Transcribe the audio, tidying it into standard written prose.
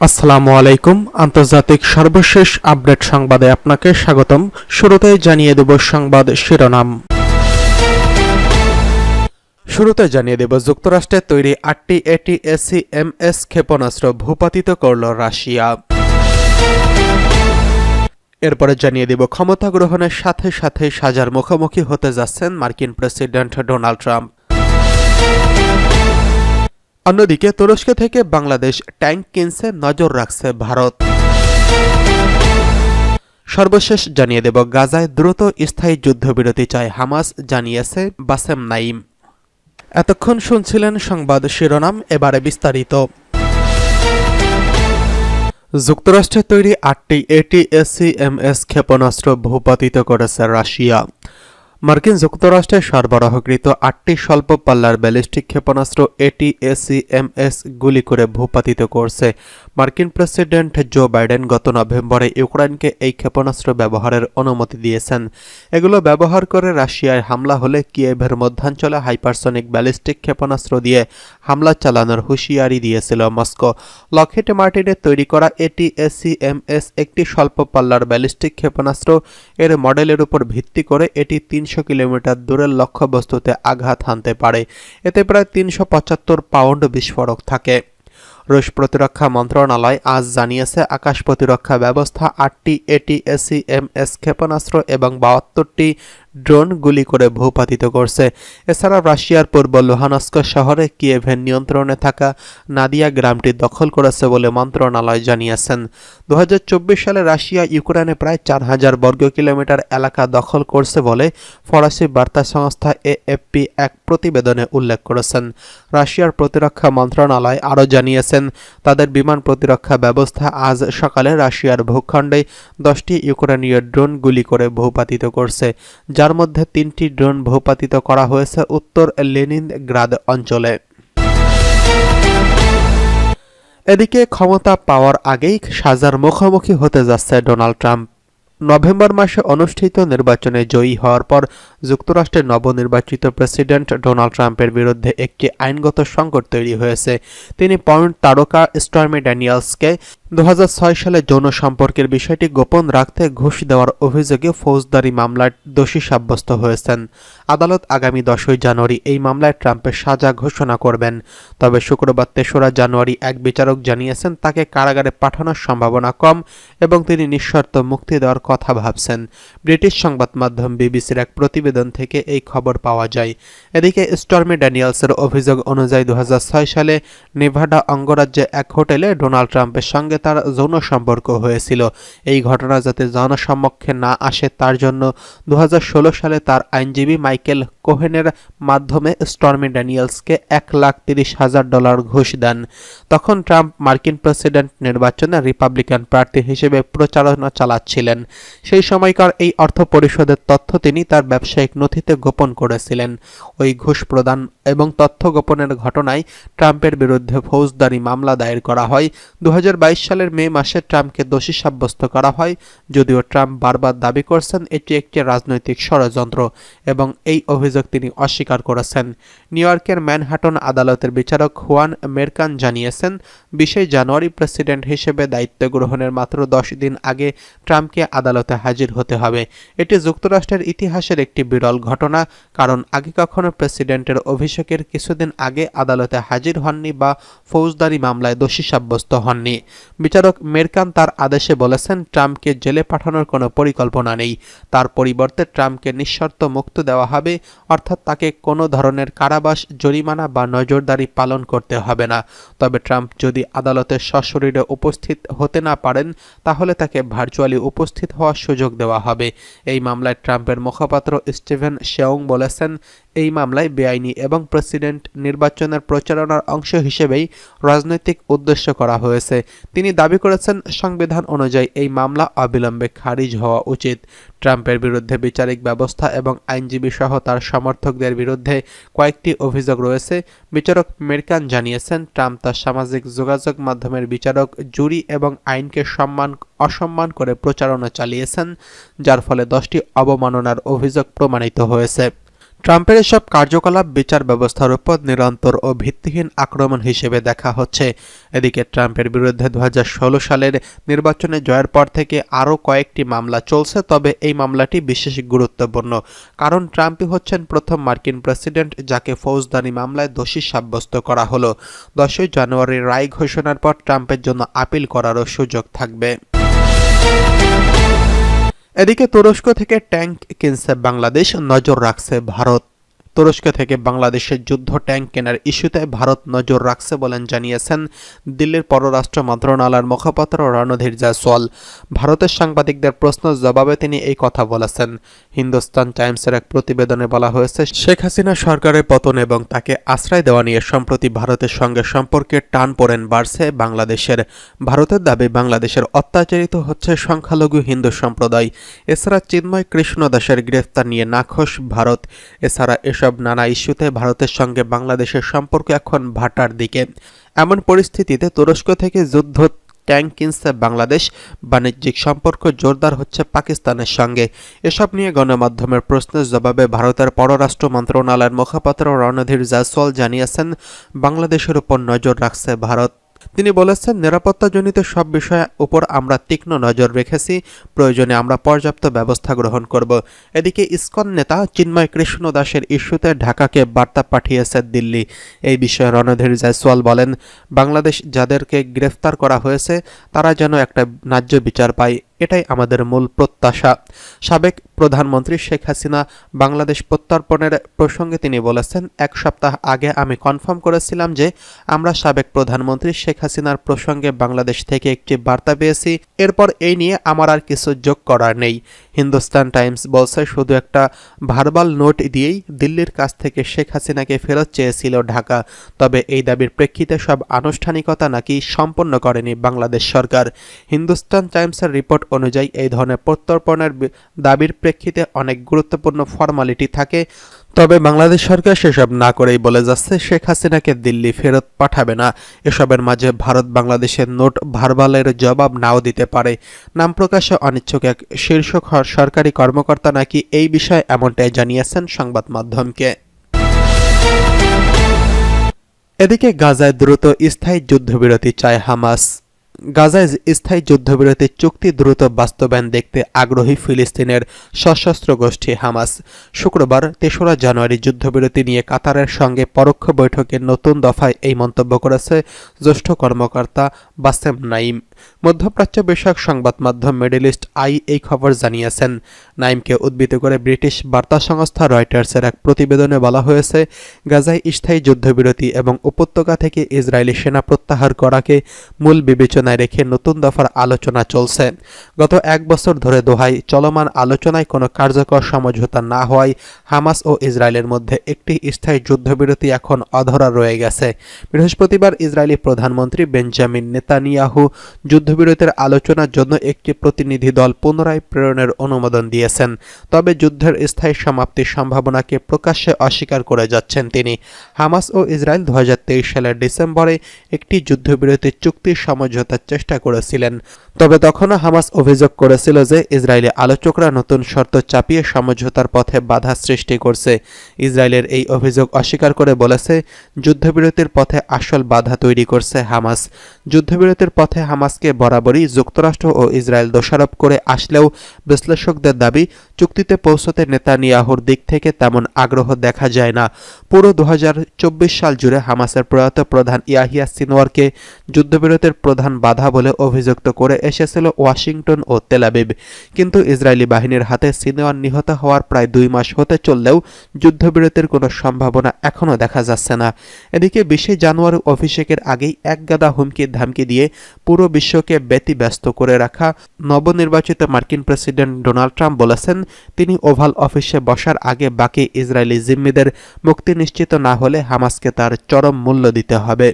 আসসালামু আলাইকুম। আন্তর্জাতিক সর্বশেষ আপডেট সংবাদে আপনাকে স্বাগতম। শুরুতেই জানিয়ে দেব সংবাদ শিরোনাম। শুরুতে জানিয়ে দেব যুক্তরাষ্ট্রের তৈরি 8টি ATACMS ক্ষেপণাস্ত্র ভূপাতিত করল রাশিয়া। এরপরে জানিয়ে দেব ক্ষমতা গ্রহণের সাথে সাথে সাজার মুখোমুখি হতে যাচ্ছেন মার্কিন প্রেসিডেন্ট ডোনাল্ড ট্রাম্প। অন্যদিকে তুরস্ক থেকে বাংলাদেশ ট্যাঙ্ক কিনছে, নজর রাখছে ভারত। সর্বশেষ জানিয়ে দেব গাজায় দ্রুত স্থায়ী যুদ্ধবিরতি চায় হামাস, জানিয়েছে বাসেম নাইম। এতক্ষণ শুনছিলেন সংবাদ শিরোনাম, এবারে বিস্তারিত। যুক্তরাষ্ট্রের তৈরি 8টি ATACMS ক্ষেপণাস্ত্র ভূপাতিত করেছে রাশিয়া। মার্কিন যুক্তরাষ্ট্রে সরবরাহকৃত 8টি স্বল্প পাল্লার ব্যালিস্টিক ক্ষেপণাস্ত্র ATACMS গুলি করে ভূপাতিত করছে। মার্কিন প্রেসিডেন্ট জো বাইডেন গত নভেম্বরে ইউক্রেনকে এই ক্ষেপণাস্ত্র ব্যবহারের অনুমতি দিয়েছেন। এগুলো ব্যবহার করে রাশিয়ায় হামলা হলে কিয়েভের মধ্যাঞ্চলে হাইপারসনিক ব্যালিস্টিক ক্ষেপণাস্ত্র দিয়ে হামলা চালানোর হুঁশিয়ারি দিয়েছিল মস্কো। লকহিড মার্টিনের তৈরি করা ATACMS একটি স্বল্প পাল্লার ব্যালিস্টিক ক্ষেপণাস্ত্র। এর মডেলের উপর ভিত্তি করে এটি 300 কিলোমিটার দূরের লক্ষ্যবস্তুতে আঘাত হানতে পারে। এতে প্রায় 375 পাউন্ড বিস্ফোরক থাকে। রুশ প্রতিরক্ষা মন্ত্রণালয় আজ জানিয়েছে আকাশ প্রতিরক্ষা ব্যবস্থা 8টি ATACMS ক্ষেপণাস্ত্র এবং 72টি ড্রোন গুলি করে ভূপাতিত করছে। এছাড়া রাশিয়ার পূর্ব লুহানস্ক শহরে কিয়েভের নিয়ন্ত্রণে থাকা নাদিয়া গ্রামটি দখল করেছে বলে মন্ত্রণালয় জানিয়েছেন। 2024 সালে রাশিয়া ইউক্রেনে প্রায় 4000 বর্গ কিলোমিটার এলাকা দখল করছে বলে ফরাসি বার্তা সংস্থা AFP এক প্রতিবেদনে উল্লেখ করেছেন। রাশিয়ার প্রতিরক্ষা মন্ত্রণালয় আরও জানিয়েছেন তাদের বিমান প্রতিরক্ষা ব্যবস্থা আজ সকালে রাশিয়ার ভূখণ্ডে 10টি ইউক্রেনীয় ড্রোন গুলি করে ভূপাতিত করছে, যার মধ্যে 3টি ড্রোন ভূপাতিত করা হয়েছে উত্তর লেনিনগ্রাদ অঞ্চলে। এদিকে ক্ষমতা পাওয়ার আগেই সাজার মুখোমুখি হতে যাচ্ছে ডোনাল্ড ট্রাম্প। নভেম্বর মাসে অনুষ্ঠিত নির্বাচনে জয়ী হওয়ার পর যুক্তরাষ্ট্রের নবনির্বাচিত প্রেসিডেন্ট ডোনাল্ড ট্রাম্পের বিরুদ্ধে একটি আইনগত সংকট তৈরি হয়েছে। তিনি পর্ন তারকা স্টর্মি ড্যানিয়েলসকে 2006 সালে যৌন সম্পর্কের বিষয়টি গোপন রাখতে ঘুষ দেওয়ার অভিযোগে ফৌজদারি মামলায় দোষী সাব্যস্ত হয়েছেন। আদালত আগামী 10ই জানুয়ারি এই মামলায় ট্রাম্পের সাজা ঘোষণা করবেন। তবে শুক্রবার 3রা জানুয়ারি এক বিচারক জানিয়েছেন তাকে কারাগারে পাঠানোর সম্ভাবনা কম এবং তিনি নিঃশর্ত মুক্তি দেওয়ার কথা ভাবছেন। ব্রিটিশ সংবাদ মাধ্যম বিবিসির এক প্রতিবেদন থেকে এই খবর পাওয়া যায়। এদিকে স্টর্মি ড্যানিয়েলসের অভিযোগ অনুযায়ী 2006 সালে নেভাডা অঙ্গরাজ্যে এক হোটেলে ডোনাল্ড ট্রাম্পের সঙ্গে তার যৌন সম্পর্ক হয়েছিল। এই ঘটনা যাতে জনসমক্ষে না আসে তার জন্য 2016 সালে তার আইনজীবী মাইকেল কোহেনের মাধ্যমে স্টর্মি ড্যানিয়েলসকে $1,30,000 ঘুষ দেন। তখন ট্রাম্প মার্কিন প্রেসিডেন্ট নির্বাচনে রিপাবলিকান প্রার্থী হিসেবে প্রচারণা চালাচ্ছিলেন। সেই সময়কার এই অর্থ পরিশোধের তথ্য তিনি তার ব্যবসায়িক নথিতে গোপন করেছিলেন। ওই ঘুষ প্রদান এবং তথ্য গোপনের ঘটনায় ট্রাম্পের বিরুদ্ধে ফৌজদারি মামলা দায়ের করা হয়। 2022 সালের মে মাসে ট্রাম্পকে দোষী সাব্যস্ত করা হয়, যদিও ট্রাম্প বারবার দাবি করছেন এটি একটি রাজনৈতিক ষড়যন্ত্র এবং এই অভিযোগ তিনি অস্বীকার করেছেন। নিউ ইয়র্কের ম্যানহাটন আদালতের বিচারক হুয়ান মেরকান জানিয়েছেন 20 জানুয়ারি প্রেসিডেন্ট হিসেবে দায়িত্ব গ্রহণের মাত্র 10 দিন আগে ট্রাম্পকে আদালতে হাজির হতে হবে। এটি যুক্তরাষ্ট্রের ইতিহাসের একটি বিরল ঘটনা, কারণ আগে কখনো প্রেসিডেন্টের অভিষেকের কিছুদিন আগে আদালতে হাজির হননি বা ফৌজদারি মামলায় দোষী সাব্যস্ত হননি। বিচারক মেরকান তার আদেশে বলেছেন ট্রাম্পকে জেলে পাঠানোর কোনো পরিকল্পনা নেই। তার পরিবর্তে ট্রাম্পকে নিঃশর্ত মুক্তি দেওয়া হবে, অর্থাৎ তাকে কোনো ধরনের কারাবাস, জরিমানা বা নজরদারি পালন করতে হবে না। তবে ট্রাম্প যদি আদালতে সশরীরে উপস্থিত হতে না পারেন তাহলে তাকে ভার্চুয়ালি উপস্থিত হওয়ার সুযোগ দেওয়া হবে। এই মামলায় ট্রাম্পের মুখপাত্র স্টিভেন শেওং বলেছেন এই মামলায় বেআইনি এবং প্রেসিডেন্ট নির্বাচনের প্রচারণার অংশ হিসেবেই রাজনৈতিক উদ্দেশ্য করা হয়েছে। তিনি দাবি করেছেন সংবিধান অনুযায়ী এই মামলা অবিলম্বে খারিজ হওয়া উচিত। ট্রাম্পের বিরুদ্ধে বিচারিক ব্যবস্থা এবং আইনজীবী সহ তার সমর্থকদের বিরুদ্ধে কয়েকটি অভিযোগ রয়েছে। বিচারক মেরকান জানিয়েছেন ট্রাম্প তার সামাজিক যোগাযোগ মাধ্যমের বিচারক, জুরি এবং আইনকে অসম্মান করে প্রচারণা চালিয়েছেন, যার ফলে 10টি অবমাননার অভিযোগ প্রমাণিত হয়েছে। ট্রাম্পের এসব কার্যকলাপ বিচার ব্যবস্থার উপর নিরন্তর ও ভিত্তিহীন আক্রমণ হিসেবে দেখা হচ্ছে। এদিকে ট্রাম্পের বিরুদ্ধে 2016 সালের নির্বাচনে জয়ের পর থেকে আরও কয়েকটি মামলা চলছে, তবে এই মামলাটি বিশেষ গুরুত্বপূর্ণ কারণ ট্রাম্পই হচ্ছেন প্রথম মার্কিন প্রেসিডেন্ট যাকে ফৌজদারি মামলায় দোষী সাব্যস্ত করা হলো। 10 জানুয়ারির রায় ঘোষণার পর ট্রাম্পের জন্য আপিল করারও সুযোগ থাকবে। এদিকে তুরস্ক থেকে ট্যাঙ্ক কিনছে বাংলাদেশ, নজর রাখছে ভারত। তুরস্ক থেকে বাংলাদেশের যুদ্ধ ট্যাঙ্ক কেনার ইস্যুতে ভারত নজর রাখছে বলেন জানিয়েছেন দিল্লির পররাষ্ট্র মন্ত্রণালয়ের মুখপাত্র রণধীর জয়সওয়াল। ভারতের সাংবাদিকদের প্রশ্নের জবাবে তিনি এই কথা বলেছেন। হিন্দুস্তান টাইমসের এক প্রতিবেদনে বলা হয়েছে, শেখ হাসিনা সরকারের পতন এবং তাকে আশ্রয় দেওয়া নিয়ে সম্প্রতি ভারতের সঙ্গে সম্পর্কের টানপোড়েন বাড়ছে বাংলাদেশের। ভারতের দাবি বাংলাদেশের অত্যাচারিত হচ্ছে সংখ্যালঘু হিন্দু সম্প্রদায়। এছাড়া চিন্ময় কৃষ্ণ দাসের গ্রেফতার নিয়ে নাখোশ ভারত। এছাড়া এসব নানা ইস্যুতে ভারতের সঙ্গে বাংলাদেশের সম্পর্ক এখন ভাটার দিকে। এমন পরিস্থিতিতে তুরস্ক থেকে যুদ্ধ ট্যাঙ্ক কিনছে বাংলাদেশ, বাণিজ্যিক সম্পর্ক জোরদার হচ্ছে পাকিস্তানের সঙ্গে। এসব নিয়ে গণমাধ্যমের প্রশ্নের জবাবে ভারতের পররাষ্ট্র মন্ত্রণালয়ের মুখপাত্র রণধীর জয়সওয়াল জানিয়েছেন, বাংলাদেশের উপর নজর রাখছে ভারত। তিনি বলেছেন, নিরাপত্তাজনিত সব বিষয়ের উপর আমরা তীক্ষ্ণ নজর রেখেছি, প্রয়োজনে আমরা পর্যাপ্ত ব্যবস্থা গ্রহণ করব। এদিকে ইসকন নেতা চিন্ময় কৃষ্ণ দাসের ইস্যুতে ঢাকাকে বার্তা পাঠিয়েছে দিল্লি। এই বিষয়ে রণধীর জয়সওয়াল বলেন, বাংলাদেশ যাদেরকে গ্রেফতার করা হয়েছে তারা যেন একটা ন্যায্য বিচার পায়, এটাই আমাদের মূল প্রত্যাশা। সাবেক প্রধানমন্ত্রী শেখ হাসিনা বাংলাদেশ প্রত্যর্পণের প্রসঙ্গে তিনি বলেছেন, এক সপ্তাহ আগে আমি কনফার্ম করেছিলাম যে আমরা সাবেক প্রধানমন্ত্রী শেখ হাসিনার প্রসঙ্গে বাংলাদেশ থেকে একটি বার্তা পেয়েছি, এরপর এই নিয়ে আমার আর কিছু যোগ করার নেই। হিন্দুস্তান টাইমস বলছে, শুধু একটা ভার্বাল নোট দিয়েই দিল্লির কাছ থেকে শেখ হাসিনাকে ফেরত চেয়েছিল ঢাকা, তবে এই দাবির প্রেক্ষিতে সব আনুষ্ঠানিকতা নাকি সম্পন্ন করেনি বাংলাদেশ সরকার। হিন্দুস্তান টাইমসের রিপোর্ট অনুযায়ী এই ধরনের প্রত্যর্পণের দাবির প্রেক্ষিতে অনেক গুরুত্বপূর্ণ ফর্মালিটি থাকে, তবে বাংলাদেশ সরকার সেসব না করেই বলে যাচ্ছে শেখ হাসিনাকে দিল্লি ফেরত পাঠাবে না। এসবের মাঝে ভারত বাংলাদেশের নোট ভার্বালের জবাব নাও দিতে পারে। নাম প্রকাশে অনিচ্ছুক এক শীর্ষ সরকারি কর্মকর্তা নাকি এই বিষয়ে এমনটাই জানিয়েছেন সংবাদ মাধ্যমকে। এদিকে গাজায় দ্রুত স্থায়ী যুদ্ধবিরতি চায় হামাস। গাজায় স্থায়ী যুদ্ধবিরতির চুক্তি দ্রুত বাস্তবায়ন দেখতে আগ্রহী ফিলিস্তিনের সশস্ত্র গোষ্ঠী হামাস। শুক্রবার ৩রা জানুয়ারি যুদ্ধবিরতি নিয়ে কাতারের সঙ্গে পরোক্ষ বৈঠকে নতুন দফায় এই মন্তব্য করেছে জ্যেষ্ঠ কর্মকর্তা বাসেম নাইম। মধ্যপ্রাচ্য বিষয়ক সংবাদ মাধ্যম মিডল ইস্ট আই এই খবর জানিয়েছেন। নাইমকে উদ্ধৃত করে ব্রিটিশ বার্তা সংস্থা রয়টার্সের এক প্রতিবেদনে বলা হয়েছে, গাজায় স্থায়ী যুদ্ধবিরতি এবং উপত্যকা থেকে ইসরায়েলি সেনা প্রত্যাহার করাকে মূল বিবেচনায় রেখে নতুন দফার আলোচনা চলছে। গত এক বছর ধরে দোহায় চলমান আলোচনায় কোনো কার্যকর সমঝোতা না হওয়ায় হামাস ও ইসরায়েলের মধ্যে একটি স্থায়ী যুদ্ধবিরতি এখন অধরা রয়ে গেছে। বৃহস্পতিবার ইসরায়েলি প্রধানমন্ত্রী বেঞ্জামিন নেতানিয়াহু যুদ্ধবিরতির আলোচনার জন্য একটি প্রতিনিধি দল পুনরায় প্রেরণের অনুমোদন দিয়েছেন, তবে যুদ্ধের স্থায়ী সমাপ্তির সম্ভাবনাকে প্রকাশ্যে অস্বীকার করে যাচ্ছেন তিনি। হামাস ও ইসরায়েল 2023 সালের ডিসেম্বরে একটি যুদ্ধবিরতির চুক্তির সমঝোতার চেষ্টা করেছিলেন, তবে তখনও হামাস অভিযোগ করেছিল যে ইসরায়েলি আলোচকরা নতুন শর্ত চাপিয়ে সমঝোতার পথে বাধা সৃষ্টি করছে। ইসরায়েলের এই অভিযোগ অস্বীকার করে বলেছে, যুদ্ধবিরতির পথে আসল বাধা তৈরি করছে হামাস। যুদ্ধবিরতির পথে হামাসকে বরাবরই যুক্তরাষ্ট্র ও ইসরায়েল দোষারোপ করে আসলেও বিশ্লেষকদের দাবি, চুক্তিতে পৌঁছতে নেতানিয়াহুর দিক থেকে তেমন আগ্রহ দেখা যায় না। পুরো 2024 সাল জুড়ে হামাসের প্রয়াত প্রধান ইয়াহিয়া সিনওয়ারকে যুদ্ধবিরতির প্রধান বাধা বলে অভিযুক্ত করে এসেছিল ওয়াশিংটন ও তেল আবিব, কিন্তু ইসরায়েলি বাহিনীর হাতে সিনওয়ার নিহত হওয়ার প্রায় 2 মাস হতে চললেও যুদ্ধবিরতির কোনো সম্ভাবনা এখনও দেখা যাচ্ছে না। এদিকে 20 জানুয়ারি অভিষেকের আগেই একগাদা হুমকি ধামকি দিয়ে পুরো বিশ্বকে ব্যতিব্যস্ত করে রাখা নবনির্বাচিত মার্কিন প্রেসিডেন্ট ডোনাল্ড ট্রাম্প বলেছেন, তিনি ওভাল অফিসে বসার আগে বাকি ইসরায়েলি জিম্মিদের মুক্তি নিশ্চিত না হলে হামাসকে তার চরম মূল্য দিতে হবে।